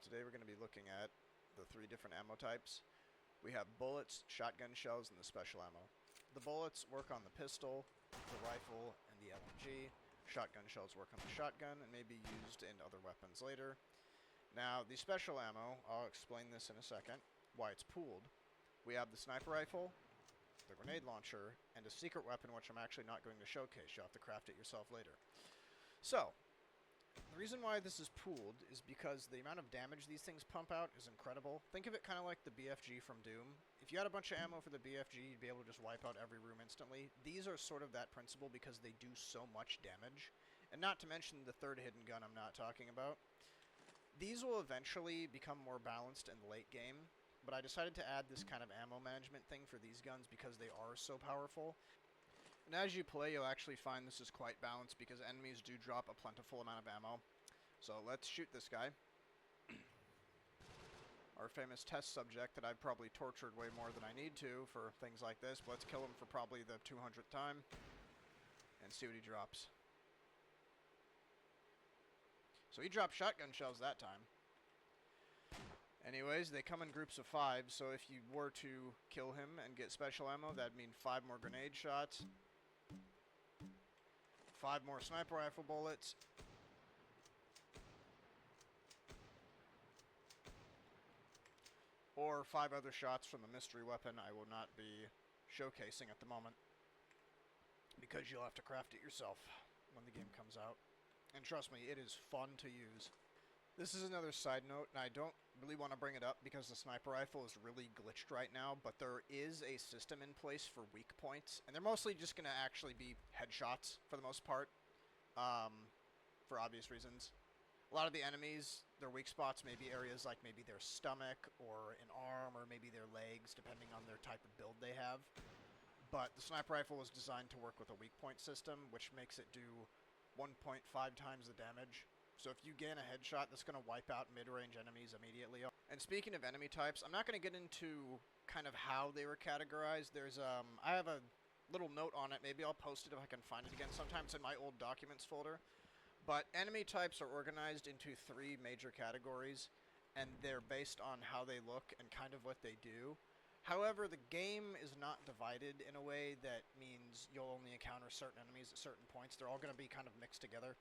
Today we're going to be looking at the 3 different ammo types. We have bullets, shotgun shells, and the special ammo. The bullets work on the pistol, the rifle, and the LMG. Shotgun shells work on the shotgun and may be used in other weapons later. Now, the special ammo, I'll explain this in a second, why it's pooled. We have the sniper rifle, the grenade launcher, and a secret weapon which I'm actually not going to showcase. You'll have to craft it yourself later. So, the reason why this is pooled is because the amount of damage these things pump out is incredible. Think of it kind of like the BFG from Doom. If you had a bunch of ammo for the BFG, you'd be able to just wipe out every room instantly. These are sort of that principle because they do so much damage. And not to mention the third hidden gun I'm not talking about. These will eventually become more balanced in the late game, but I decided to add this kind of ammo management thing for these guns because they are so powerful. And as you play, you'll actually find this is quite balanced because enemies do drop a plentiful amount of ammo. So let's shoot this guy. Our famous test subject that I've probably tortured way more than I need to for things like this. But let's kill him for probably the 200th time and see what he drops. So he dropped shotgun shells that time. Anyways, they come in groups of 5, so if you were to kill him and get special ammo, that'd mean 5 more grenade shots, 5 more sniper rifle bullets, or 5 other shots from the mystery weapon I will not be showcasing at the moment, because you'll have to craft it yourself when the game comes out. And trust me, it is fun to use. This is another side note, and I don't really want to bring it up because the sniper rifle is really glitched right now, but there is a system in place for weak points, and they're mostly just going to actually be headshots for the most part, for obvious reasons. A lot of the enemies, their weak spots may be areas like maybe their stomach or an arm or maybe their legs, depending on their type of build they have. But the sniper rifle was designed to work with a weak point system, which makes it do 1.5 times the damage. So if you gain a headshot, that's going to wipe out mid-range enemies immediately. And speaking of enemy types, I'm not going to get into kind of how they were categorized. There's I have a little note on it. Maybe I'll post it if I can find it again. Sometimes in my old documents folder. But enemy types are organized into 3 major categories, and they're based on how they look and kind of what they do. However, the game is not divided in a way that means you'll only encounter certain enemies at certain points. They're all going to be kind of mixed together.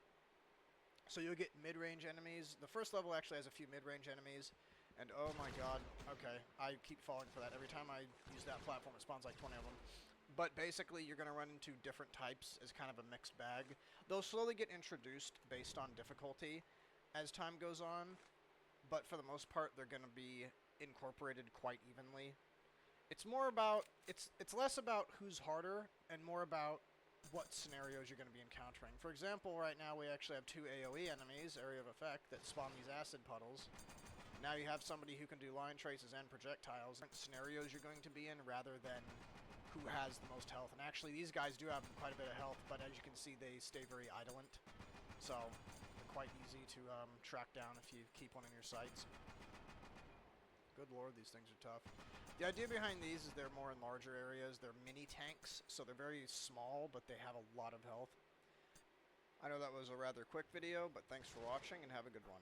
So you'll get mid-range enemies. The first level actually has a few mid-range enemies. And oh my god, okay, I keep falling for that. Every time I use that platform, it spawns like 20 of them. But basically, you're going to run into different types as kind of a mixed bag. They'll slowly get introduced based on difficulty as time goes on. But for the most part, they're going to be incorporated quite evenly. It's more about, it's less about who's harder and more about what scenarios you're going to be encountering. For example, right now we actually have 2 AoE enemies, area of effect, that spawn these acid puddles. Now you have somebody who can do line traces and projectiles. Different scenarios you're going to be in rather than who has the most health. And actually these guys do have quite a bit of health, but as you can see they stay very idolent. So they're quite easy to track down if you keep one in your sights. Good lord, these things are tough. The idea behind these is they're more in larger areas. They're mini tanks, so they're very small, but they have a lot of health. I know that was a rather quick video, but thanks for watching and have a good one.